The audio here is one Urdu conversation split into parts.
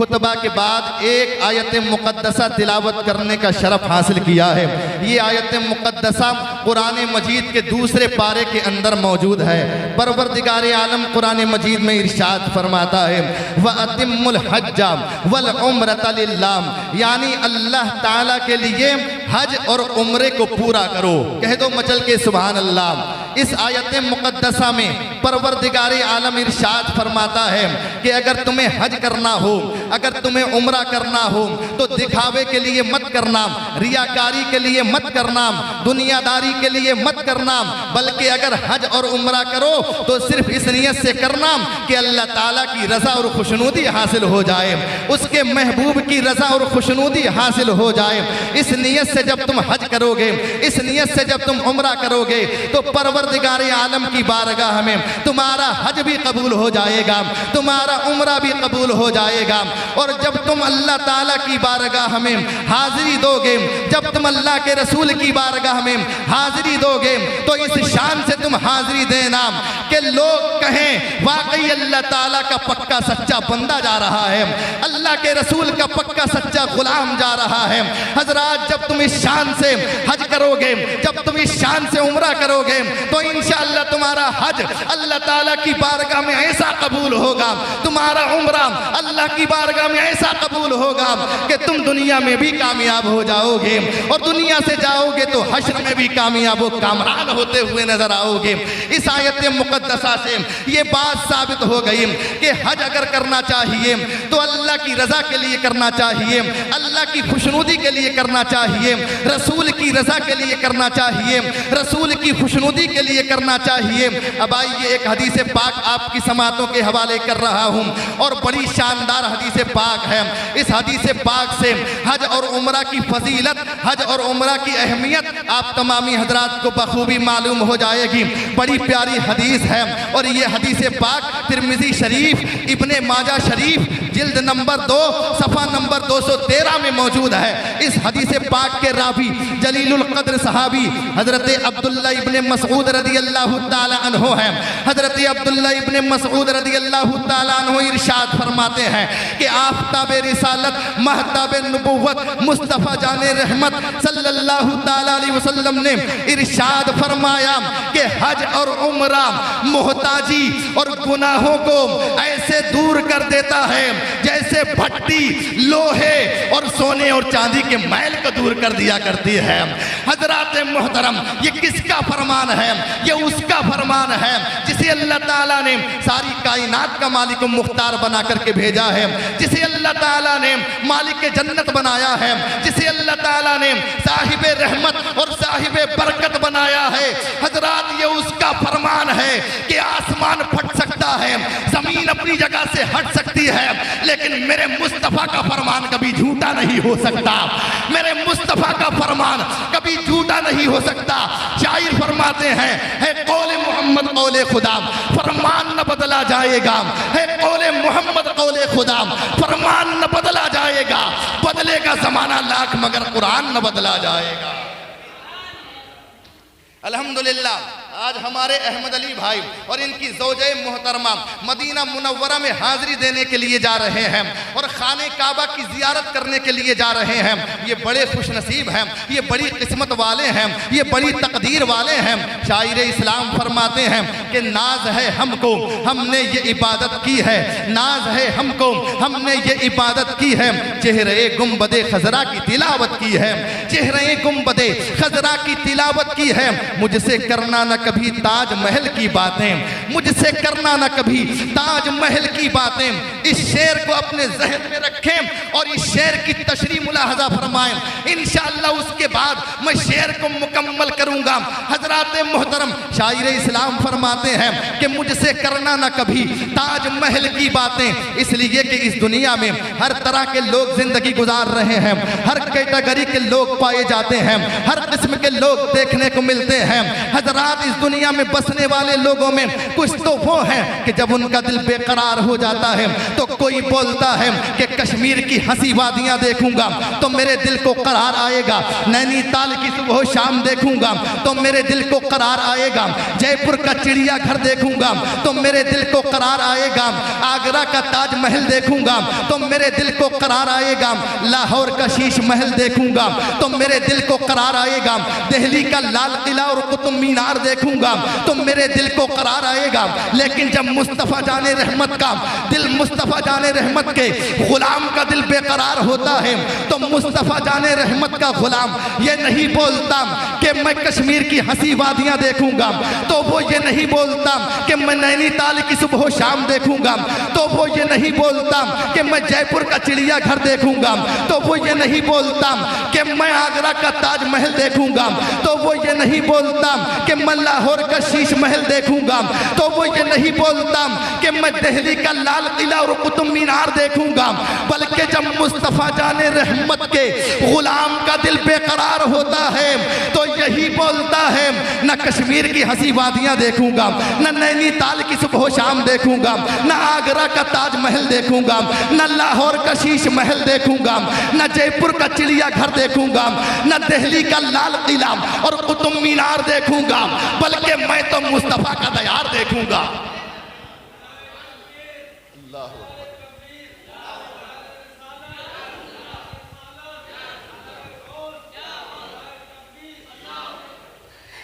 خطبہ کے بعد ایک آیت مقدسہ تلاوت کرنے کا شرف حاصل کیا ہے۔ یہ آیت مقدسہ قرآن مجید کے دوسرے پارے کے اندر موجود ہے۔ پروردگار عالم قرآن مجید میں ارشاد فرماتا ہے وَأَتِمُّ الْحَجَّ وَالْعُمْرَةَ لِلَّهِ، یعنی اللہ تعالیٰ کے لیے حج اور عمرے کو پورا کرو۔ کہہ دو مچل کے سبحان اللہ۔ اس آیت مقدسہ میں پروردگار عالم ارشاد فرماتا ہے کہ اگر تمہیں حج کرنا ہو، اگر تمہیں عمرہ کرنا ہو تو دکھاوے کے لیے مت کرنا، ریاکاری کے لیے مت کرنا، دنیا داری کے لیے مت کرنا، بلکہ اگر حج اور عمرہ کرو تو صرف اس نیت سے کرنا کہ اللہ تعالیٰ کی رضا اور خوشنودی حاصل ہو جائے، اس کے محبوب کی رضا اور خوشنودی حاصل ہو جائے۔ اس نیت سے جب تم حج کرو گے، اس نیت سے جب تم عمرہ کرو گے تو پروردگار عالم کی بارگاہ میں تمہارا حج بھی قبول ہو جائے گا، تمہارا عمرہ بھی قبول ہو جائے گا۔ اور جب تم اللہ تعالیٰ کی بارگاہ میں حاضری دو گے، جب تم اللہ کے رسول کی بارگاہ میں حاضری دو گے تو اس شان سے تم حاضری دینا کہ لوگ کہیں واقعی اللہ تعالیٰ کا پکا سچا بندہ جا رہا ہے، اللہ کے رسول کا پکا سچا غلام جا رہا ہے۔ حضرات جب تم اس شان سے حج کرو گے، جب تم اس شان سے عمرہ کرو گے تو انشاءاللہ تمہارا حج اللہ تعالیٰ کی بارگاہ میں ایسا قبول ہوگا، تمہارا عمرہ اللہ کی بارگاہ میں ایسا قبول ہوگا کہ تم دنیا میں بھی کامیاب ہو جاؤ گے اور دنیا سے جاؤ گے تو حشر میں بھی کامیاب و کامران ہوتے ہوئے نظر آؤ گے۔ اس آیت مقدسہ سے یہ بات ثابت ہو گئی کہ حج اگر کرنا چاہیے تو اللہ کی رضا کے لیے کرنا چاہیے، اللہ کی خوشنودی کے لیے کرنا چاہیے، رسول کی رضا کے لیے کرنا چاہیے، رسول کی خوشنودی کے لیے کرنا چاہیے۔ اب آئیے ایک حدیث پاک آپ کی سماعتوں کے حوالے کر رہا ہوں اور بڑی شاندار حدیث پاک ہے۔ اس حدیث پاک سے حج اور عمرہ کی فضیلت، حج اور عمرہ کی اہمیت آپ تمامی حضرات کو بخوبی معلوم ہو جائے گی۔ بڑی پیاری حدیث ہے اور یہ حدیث پاک ترمذی شریف، ابن ماجہ شریف، جلد نمبر 2 صفحہ نمبر 213 میں موجود ہے۔ اس حدیث پاک کے راوی جلیل القدر صحابی حضرت عبداللہ ابن مسعود رضی اللہ تعالی عنہ ہیں۔ حضرت عبداللہ ابن مسعود رضی اللہ تعالی عنہ ارشاد فرماتے ہیں کہ آفتاب رسالت، مہتاب نبوت، مصطفیٰ جان رحمت صلی اللہ تعالی علیہ وسلم نے ارشاد فرمایا کہ حج اور عمرہ محتاجی اور گناہوں کو ایسے دور کر دیتا ہے جیسے بھٹی لوہے اور سونے اور چاندی کے میل کو دور کر دیا کرتی ہے۔ حضرات محترم، یہ کس کا فرمان ہے؟ یہ اس کا فرمان ہے جسے اللہ تعالیٰ نے ساری کائنات کا مالک و مختار بنا کر کے بھیجا ہے، جسے اللہ تعالیٰ نے مالک جنت بنایا ہے، جسے اللہ تعالیٰ نے صاحب رحمت اور صاحب برکت بنایا ہے۔ حضرات یہ اس کا فرمان ہے کہ آسمان پھٹ سکتا ہے، زمین اپنی جگہ سے ہٹ سکتی ہے، لیکن میرے مصطفیٰ کا فرمان کبھی جھوٹا نہیں ہو سکتا، میرے مصطفیٰ کا فرمان کبھی جھوٹا نہیں ہو سکتا۔ شاعر فرماتے ہیں ہے قول محمد قول خدا، فرمان نہ بدلا جائے گا، ہے قول محمد قول خدا، فرمان نہ بدلا جائے گا، بدلے گا زمانہ لاکھ مگر قرآن نہ بدلا جائے گا۔ الحمدللہ آج ہمارے احمد علی بھائی اور ان کی زوجہ محترمہ مدینہ منورہ میں حاضری دینے کے لیے جا رہے ہیں اور خانہ کعبہ کی زیارت کرنے کے لیے جا رہے ہیں۔ یہ بڑے خوش نصیب ہیں، یہ بڑی قسمت والے ہیں، یہ بڑی تقدیر والے ہیں۔ شاعر اسلام فرماتے ہیں کہ ناز ہے ہم کو ہم نے یہ عبادت کی ہے، ناز ہے ہم کو ہم نے یہ عبادت کی ہے، چہرے گنبد خضرا کی تلاوت کی ہے، چہرے گنبد خضرا کی تلاوت کی ہے۔ مجھ سے کرنا نہ کبھی تاج محل کی باتیں، مجھ سے کرنا نہ کبھی تاج محل کی باتیں۔ اس شعر کو اپنے ذہن میں رکھیں اور اس شعر کی تشریح ملاحظہ فرمائیں، انشاءاللہ اس کے بعد میں شعر کو مکمل کروں گا۔ حضرات محترم، شاعر اسلام فرماتے ہیں کہ مجھ سے کرنا نہ کبھی تاج محل کی باتیں، اس لیے کہ اس دنیا میں ہر طرح کے لوگ زندگی گزار رہے ہیں، ہر کیٹیگری کے لوگ پائے جاتے ہیں، ہر قسم کے لوگ دیکھنے کو ملتے ہیں۔ حضرات اس دنیا میں بسنے والے لوگوں میں کچھ تو وہ ہیں کہ جب ان کا دل بے قرار ہو جاتا ہے تو کوئی بولتا ہے کہ کشمیر کی ہنسی وادیاں دیکھوں گا تو میرے دل کو قرار آئے گا، نینی تال کی صبح و شام دیکھوں گا تو میرے دل کو قرار آئے گا، جے پور کا چڑیا گھر دیکھوں گا تو میرے دل کو قرار آئے گا، آگرہ کا تاج محل دیکھوں گا تو میرے دل کو قرار آئے گا، لاہور کا شیش محل دیکھوں گا تو میرے دل کو قرار آئے گا، دہلی کا لال قلعہ اور قطب مینار دیکھوں گا تو میرے دل کو قرار آئے گا۔ لیکن جب مصطفیٰ جان رحمت کا دل، مصطفیٰ جان رحمت کے غلام کا دل بے قرار ہوتا ہے تو مصطفیٰ جان رحمت کا غلام یہ نہیں بولتا کہ میں کشمیر کی ہنسی وادیاں دیکھوں گا، تو وہ یہ نہیں بولتا کہ میں نینی تال کی صبح و شام دیکھوں گا، تو وہ یہ نہیں بولتا کہ میں جے پور کا چڑیا گھر دیکھوں گا، تو وہ یہ نہیں بولتا کہ میں آگرہ کا تاج محل دیکھوں گا، تو وہ یہ نہیں بولتا کہ میں لاہور کا شیش محل دیکھوں گا، تو وہ یہ نہیں بولتا کہ میں دہلی کا لال قلعہ اور قطب مینار دیکھوں گا، بلکہ جب مصطفیٰ جان رحمت کے غلام کا دل بے قرار ہوتا ہے تو یہی بولتا ہے نہ کشمیر کی ہنسی وادیاں دیکھوں گا، نہ نینی تال کی صبح و شام دیکھوں گا، نہ آگرہ کا تاج محل دیکھوں گا، نہ لاہور کا شیش محل دیکھوں گا، نہ جے پور کا چڑیا گھر دیکھوں گا، نہ دہلی کا لال قلعہ اور قطب مینار دیکھوں گا، بلکہ میں تو مصطفیٰ کا دیار دیکھوں گا۔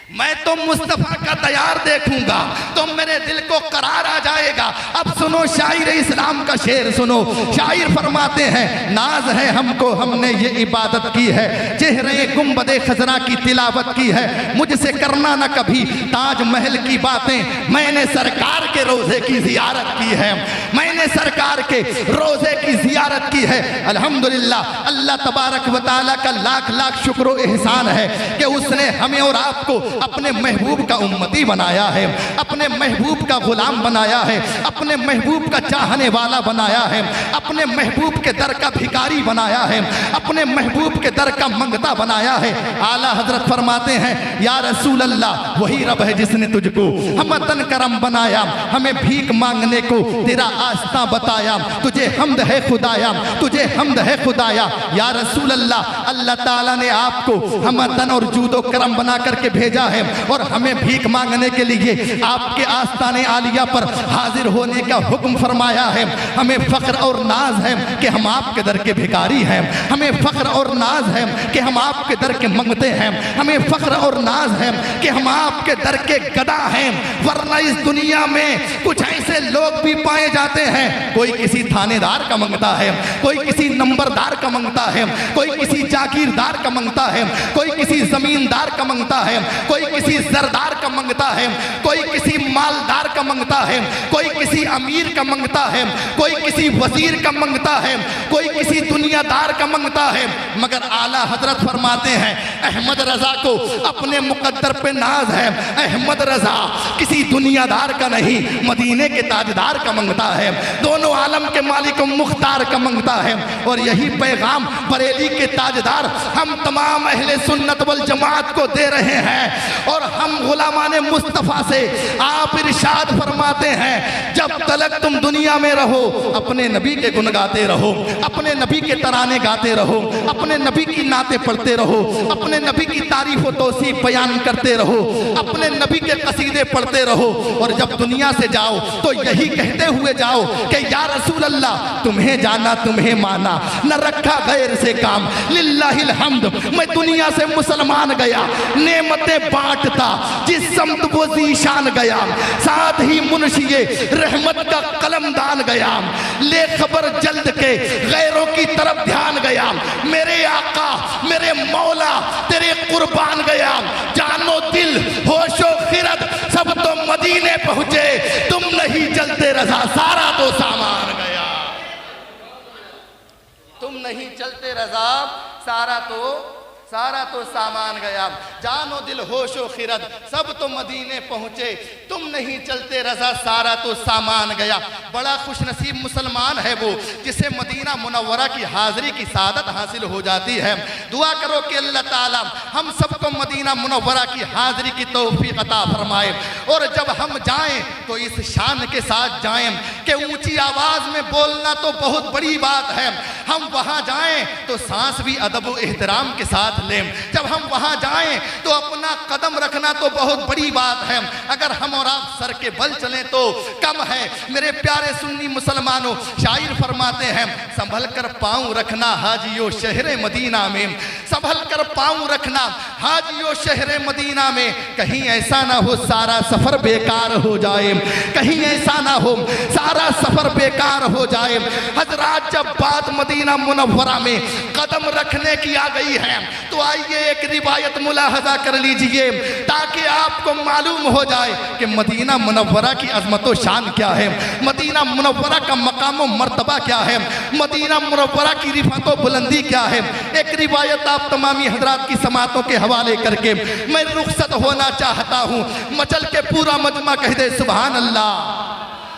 میں تو مصطفیٰ کا دیار دیکھوں گا تو میرے دل کو قرار آ جائے گا۔ اب سنو شاعر اسلام کا شعر سنو، شاعر فرماتے ہیں ناز ہے ہم کو ہم نے یہ عبادت کی ہے، چہرے گنبد خضرا کی تلاوت کی ہے، مجھ سے کرنا نہ کبھی تاج محل کی باتیں، میں نے سرکار کے روزے کی زیارت کی ہے، میں نے سرکار کے روزے کی زیارت کی ہے۔ الحمدللہ اللہ تبارک و تعالیٰ کا لاکھ لاکھ شکر و احسان ہے کہ اس نے ہمیں اور آپ کو اپنے محبوب کا امتی بنایا ہے، اپنے محبوب کا غلام بنایا ہے، اپنے محبوب کا چاہنے والا بنایا ہے، اپنے محبوب کے در کا بھکاری بنایا ہے، اپنے محبوب کے در کا منگتا بنایا ہے۔ اعلیٰ حضرت فرماتے ہیں یا رسول اللہ وہی رب ہے جس نے تجھ کو ہمتن کرم بنایا، ہمیں بھیک مانگنے کو تیرا آستہ بتایا، تجھے حمد ہے خدایا، تجھے حمد ہے خدایا۔ یا رسول اللہ اللہ تعالیٰ نے آپ کو ہمتن اور جود و کرم بنا کر کے بھیجا ہے اور ہمیں بھیک مانگنے کے لیے آپ کے آستانے عالیہ پر حاضر ہونے کا حکم فرمایا ہے۔ ہمیں فخر اور ناز ہے کہ ہم آپ کے در کے بھکاری ہیں، ہمیں فخر اور ناز ہے کہ ہم آپ کے در کے منگتے ہیں، ہمیں فخر اور ناز ہے کہ ہم آپ کے در کے گدا ہیں۔ ورنہ اس دنیا میں کچھ ایسے لوگ بھی پائے جاتے ہیں، کوئی کسی تھانے دار کا منگتا ہے، کوئی کسی نمبردار کا منگتا ہے، کوئی کسی جاگیردار کا منگتا ہے، کوئی کسی زمیندار کا منگتا ہے، کوئی کسی زردار کا منگتا ہے، کوئی کسی مالدار کا منگتا ہے، کوئی کسی امیر کا منگتا ہے، کوئی کسی وزیر کا منگتا ہے، کوئی کسی دنیا دار کا منگتا ہے۔ مگر اعلیٰ حضرت فرماتے ہیں احمد رضا کو اپنے مقدر پہ ناز ہے، احمد رضا کسی دنیا دار کا نہیں مدینے کے تاجدار کا منگتا ہے، دونوں عالم کے مالک و مختار کا منگتا ہے۔ اور یہی پیغام بریلی کے تاجدار ہم تمام اہل سنت والجماعت کو دے رہے ہیں، اور ہم غلامان مصطفیٰ سے آپ ارشاد فرماتے ہیں جب تلک تم دنیا میں رہو اپنے نبی کے گن گاتے رہو، اپنے نبی کے ترانے گاتے رہو، اپنے نبی کی نعتیں پڑھتے رہو، اپنے نبی کی تعریف و توصیف بیان کرتے رہو، اپنے نبی کے قصیدے پڑھتے رہو، اور جب دنیا سے جاؤ تو یہی کہتے ہوئے جاؤ کہ یا رسول اللہ تمہیں جانا تمہیں مانا، نہ رکھا غیر سے کام، للہ الحمد میں دنیا سے مسلمان گیا، نعمتیں بانٹتا جس سمت وہ ذیشان گیا، ساتھ ہی منشی رحمت کا قلم دان گیا، لے خبر جلد کے غیروں کی طرف دھیان گیا، میرے آقا میرے مولا تیرے قربان گیا، جانو دل ہوش و خرد سب تو مدینے پہنچے، تم نہیں چلتے رضا سارا تو سامان گیا، تم نہیں چلتے رضا سارا تو سارا تو سامان گیا، جان و دل ہوش و خرد سب تو مدینے پہنچے، تم نہیں چلتے رضا سارا تو سامان گیا۔ بڑا خوش نصیب مسلمان ہے وہ جسے مدینہ منورہ کی حاضری کی سعادت حاصل ہو جاتی ہے۔ دعا کرو کہ اللہ تعالیٰ ہم سب کو مدینہ منورہ کی حاضری کی توفیق عطا فرمائے، اور جب ہم جائیں تو اس شان کے ساتھ جائیں کہ اونچی آواز میں بولنا تو بہت بڑی بات ہے، ہم وہاں جائیں تو سانس بھی ادب و احترام کے ساتھ لیں، جب ہم وہاں جائیں تو اپنا قدم رکھنا تو بہت بڑی بات ہے، اگر ہم اور آپ سر کے بل چلیں تو کم ہے۔ میرے پیارے سنی مسلمانوں، شاعر فرماتے ہیں سنبھل کر پاؤں رکھنا حاجیو شہر مدینہ میں، سنبھل کر پاؤں رکھنا حاجیو شہر مدینہ میں، کہیں ایسا نہ ہو سارا سفر بیکار ہو جائے، کہیں ایسا نہ ہو سارا سفر بیکار ہو جائے۔ حضرات جب بات مدینہ منورہ میں قدم رکھنے کی آ گئی ہے تو آئیے ایک روایت ملاحظہ کر لیجئے تاکہ آپ کو معلوم ہو جائے کہ مدینہ منورہ کی عظمت و شان کیا ہے، مدینہ منورہ کا مقام و مرتبہ کیا ہے، مدینہ منورہ کی رفعت و بلندی کیا ہے۔ ایک روایت آپ تمامی حضرات کی سماعتوں کے حوالے کر کے میں رخصت ہونا چاہتا ہوں، مچل کے پورا مجمع کہہ دے سبحان اللہ،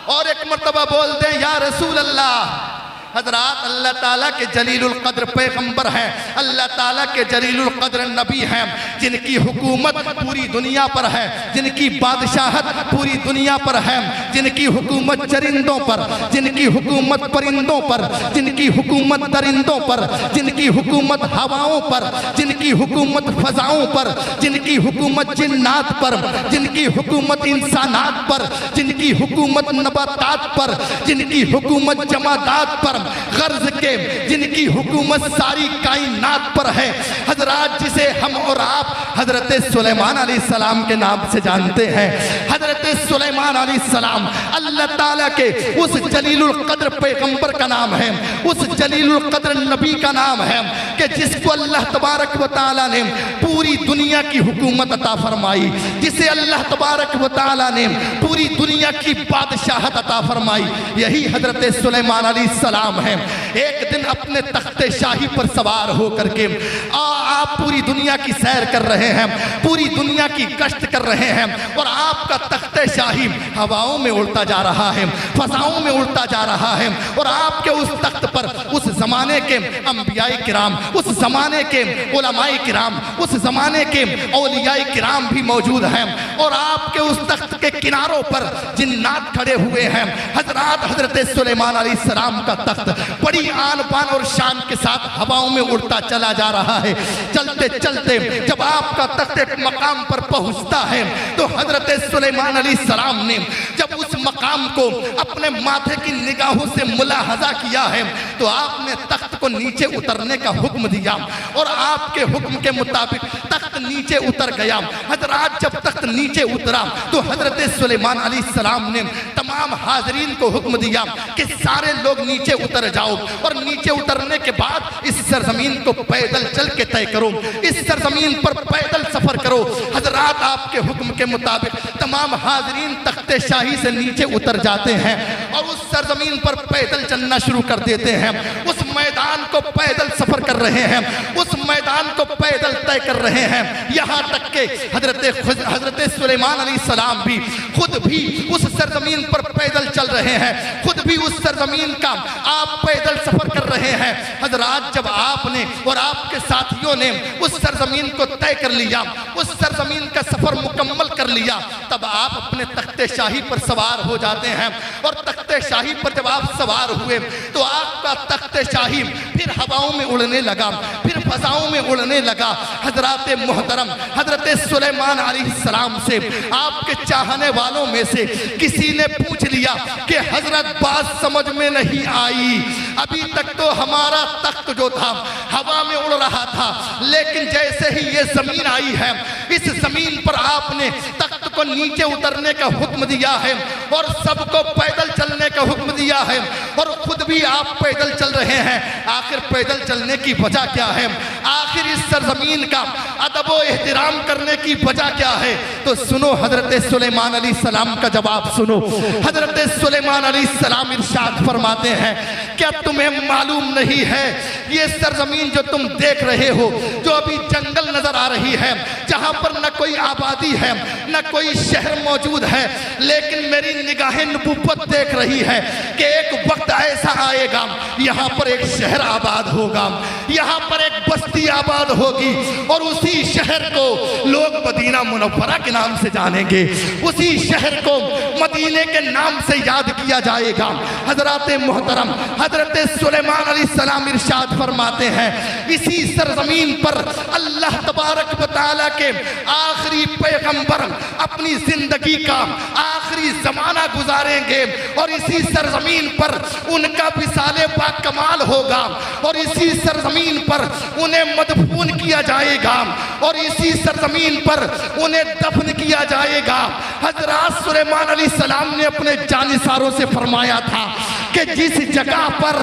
اور ایک مرتبہ بول دیں یا رسول اللہ۔ حضرات اللہ تعالیٰ کے جلیل القدر پیغمبر ہیں، اللہ تعالیٰ کے جلیل القدر نبی ہیں، جن کی حکومت پوری دنیا پر ہے، جن کی بادشاہت پوری دنیا پر ہے، جن کی حکومت چرندوں پر، جن کی حکومت پرندوں پر، جن کی حکومت درندوں پر، جن کی حکومت ہواؤں پر، جن کی حکومت فضاؤں پر، جن کی حکومت جنات پر، جن کی حکومت انسانات پر، جن کی حکومت نباتات پر، جن کی حکومت جمادات پر، غرض کے جن کی حکومت ساری کائنات پر ہے۔ حضرات جسے ہم اور آپ حضرت سلیمان علیہ السلام کے نام سے جانتے ہیں، حضرت سلیمان علیہ السلام اللہ تعالیٰ کے اس جلیل القدر پیغمبر کا نام ہے، اس جلیل القدر نبی کا نام ہے کہ جس کو اللہ تبارک و تعالیٰ نے پوری دنیا کی حکومت عطا فرمائی، جسے اللہ تبارک و تعالیٰ نے پوری دنیا کی بادشاہت عطا فرمائی، یہی حضرت سلیمان علیہ السلام ہے۔ ایک دن اپنے تخت شاہی پر سوار ہو کر کے آپ پوری دنیا کی سیر کر رہے ہیں، پوری دنیا کی گشت کر رہے ہیں، اور آپ کا تخت شاہی ہواؤں میں اڑتا جا رہا ہے، فضاؤں میں اڑتا جا رہا ہے، اور آپ کے اس تخت پر اس زمانے کے انبیاء کرام، اس زمانے کے علماء کرام، اس زمانے کے اولیاء کرام بھی موجود ہیں، اور آپ کے اس تخت کے کناروں پر جنات کھڑے ہوئے ہیں۔ حضرات حضرت سلیمان علیہ السلام کا تخت بڑی آن بان اور شان کے ساتھ ہواؤں میں اڑتا چلا جا رہا ہے۔ چلتے چلتے جب آپ کا تخت ایک مقام پر پہنچتا ہے تو حضرت سلیمان علیہ السلام نے جب اس مقام کو اپنے ماتھے کی نگاہوں سے ملاحظہ کیا ہے تو آپ نے تخت کو نیچے اترنے کا حکم دیا، اور آپ کے حکم کے مطابق تخت نیچے اتر گیا۔ حضرات جب تخت نیچے اترا تو حضرت سلیمان علیہ السلام نے تمام حاضرین کو حکم دیا کہ سارے لوگ نیچے اتر جاؤ، اور نیچے اترنے کے بعد اس سرزمین کو پیدل چل کے طے کرو، اس سرزمین پر پیدل سفر کرو۔ حضرات آپ کے حکم کے مطابق تمام حاضرین تخت شاہی سے نیچے اتر جاتے ہیں اور اس سرزمین پر پیدل چلنا شروع کر دیتے ہیں، اس میدان کو پیدل سفر کر رہے ہیں، اس میدان کو پیدل طے کر رہے ہیں، یہاں تک کہ حضرت سلیمان علیہ السلام بھی خود بھی اس سرزمین پر پیدل چل رہے ہیں، خود بھی اس سرزمین کا آپ پیدل سفر کر رہے ہیں۔ حضرات جب آپ نے اور آپ کے ساتھیوں نے اس سرزمین کو طے کر لیا، اس سرزمین کا سفر مکمل کر لیا، تب آپ اپنے تخت شاہی پر سوار ہو جاتے ہیں، اور تخت شاہی پر جب آپ سوار ہوئے تو آپ کا تخت شاہی پھر ہواؤں میں اڑنے لگا، پھر فضاؤں میں اڑنے لگا۔ حضرات محترم حضرت سلیمان علیہ السلام سے آپ کے چاہنے والوں میں سے کسی نے پوچھ لیا کہ حضرت بات سمجھ میں نہیں آئی، ابھی تک تو ہمارا تخت جو تھا ہوا میں اڑ رہا تھا، لیکن جیسے ہی یہ زمین آئی ہے اس زمین پر آپ نے تخت کو نیچے اترنے کا حکم دیا ہے اور سب کو پیدل چلنے کا حکم دیا ہے، اور خود بھی آپ پیدل چل رہے ہیں۔ آخر پیدل چلنے کی وجہ کیا ہے؟ آخر اس سرزمین کا ادب و احترام کرنے کی وجہ کیا ہے؟ تو سنو حضرت سلیمان علیہ السلام کا جواب سنو۔ حضرت سلیمان علیہ السلام ارشاد فرماتے ہیں کیا تمہیں معلوم نہیں ہے یہ سرزمین جو تم دیکھ رہے ہو، جو ابھی جنگل نظر آ رہی ہے، جہاں پر نہ کوئی آبادی ہے نہ کوئی شہر موجود ہے، لیکن میری نگاہ نبوت دیکھ رہی ہے کہ ایک وقت ایسا آئے گا یہاں پر ایک شہر آباد ہوگا، یہاں پر ایک بستی آباد ہوگی، اور اسی شہر کو لوگ مدینہ منورہ کے نام سے جانیں گے، اسی شہر کو مدینے کے نام سے یاد کیا جائے گا۔ حضرات محترم، حضرت سلیمان علیہ السلام ارشاد فرماتے ہیں اسی سرزمین پر اللہ تبارک و تعالیٰ کے آخری پیغمبر اپنی زندگی کا آخری زمانہ گزاریں گے، اور اسی سرزمین پر ان کا وصال با کمال ہوگا، اور اسی سرزمین پر انہیں مدفون کیا جائے گا، اور اسی سرزمین پر انہیں دفن کیا جائے گا۔ حضرات سلیمان علیہ السلام نے اپنے جانثاروں سے فرمایا تھا کہ جس جگہ پر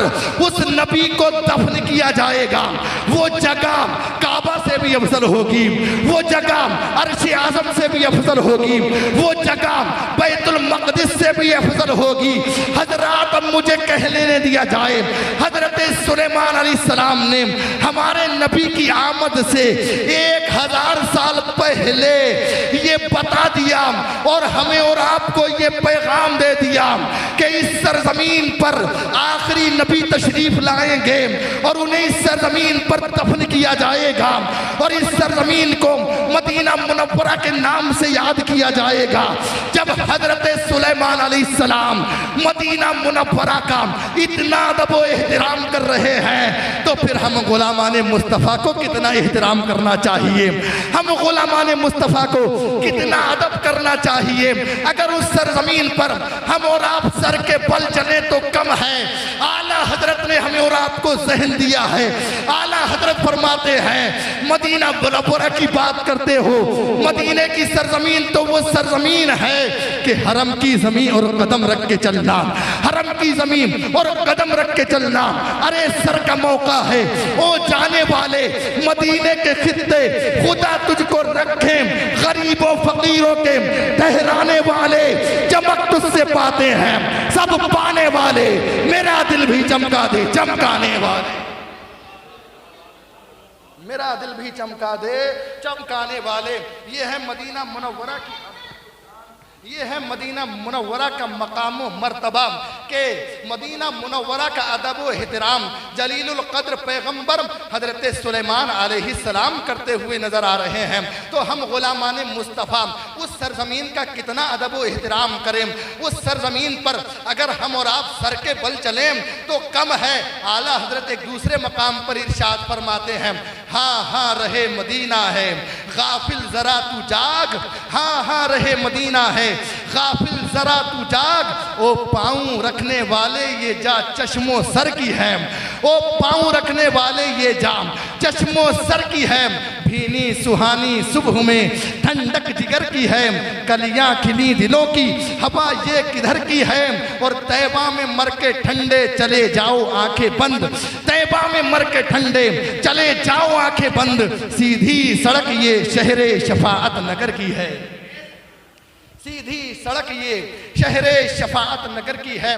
اس نبی کو دفن کیا جائے گا وہ جگہ کعبہ سے بھی افضل ہوگی، وہ جگہ عرش اعظم سے بھی افضل ہوگی، وہ جگہ بیت المقدس سے بھی افضل ہوگی۔ حضرات اب مجھے کہہ لینے دیا جائے، حضرت سلیمان علیہ السلام نے ہمارے نبی کی آمد سے 1000 سال پہلے یہ بتا دیا اور ہمیں اور آپ کو یہ پیغام دے دیا کہ اس سرزمین پر آخری نبی تشریف لائیں گے اور انہیں اس سرزمین پر دفن کیا جائے گا، اور اس سرزمین کو مدینہ منورہ کے نام سے یاد کیا جائے گا۔ جب حضرت سلیمان علیہ السلام مدینہ منورہ کا اتنا ادب و احترام کر رہے ہیں تو پھر ہم غلامان مصطفیٰ کو کتنا احترام کرنا چاہیے، ہم غلامان مصطفیٰ کو کتنا ادب کرنا چاہیے۔ اگر اس سرزمین پر ہم اور آپ سر کے بل چلیں تو کم ہے۔ اعلیٰ حضرت نے ہمیں اور آپ کو ذہن دیا ہے۔ اعلیٰ حضرت فرماتے ہیں مدینہ منورہ کی بات کرتے ہو، مدینہ کی سرزمین تو وہ سرزمین ہے کہ حرم کی زمین اور قدم رکھ کے چلنا، حرم کی زمین اور قدم رکھ کے چلنا، ارے سر کا موقع ہے او جانے والے مدینہ کے خطے خدا تجھ کو رکھیں، غریبوں فقیروں کے ٹھہرانے والے چمک تجھ سے پاتے ہیں، سب پانے والے میرا دل بھی چمکا دے چمکانے والے، میرا دل بھی چمکا دے چمکانے والے۔ یہ ہے مدینہ منورہ کی، یہ ہے مدینہ منورہ کا مقام و مرتبہ کہ مدینہ منورہ کا ادب و احترام جلیل القدر پیغمبر حضرت سلیمان علیہ السلام کرتے ہوئے نظر آ رہے ہیں، تو ہم غلامان مصطفیٰ اس سرزمین کا کتنا ادب و احترام کریں۔ اس سرزمین پر اگر ہم اور آپ سر کے بل چلیں تو کم ہے۔ اعلیٰ حضرت ایک دوسرے مقام پر ارشاد فرماتے ہیں ہاں ہاں رہے مدینہ ہے غافل ذرا تو جاگ، ہاں ہاں رہے مدینہ ہے غافل ذرا تو جاگ، او پاؤں رکھنے والے یہ جا چشم و سر کی ہے، او پاؤں رکھنے والے یہ جا چشم و سر کی ہے، بھینی سہانی صبح میں ٹھنڈک جگر کی ہے، کلیاں کھلی دلوں کی ہوا یہ کدھر کی ہے، اور طیبہ میں مر کے ٹھنڈے چلے جاؤ آنکھیں بند، طیبہ میں مر کے ٹھنڈے چلے جاؤ آنکھیں بند، سیدھی سڑک یہ شہر شفاعت نگر کی ہے، سیدھی سڑک یہ شہر شفاعت نگر کی ہے۔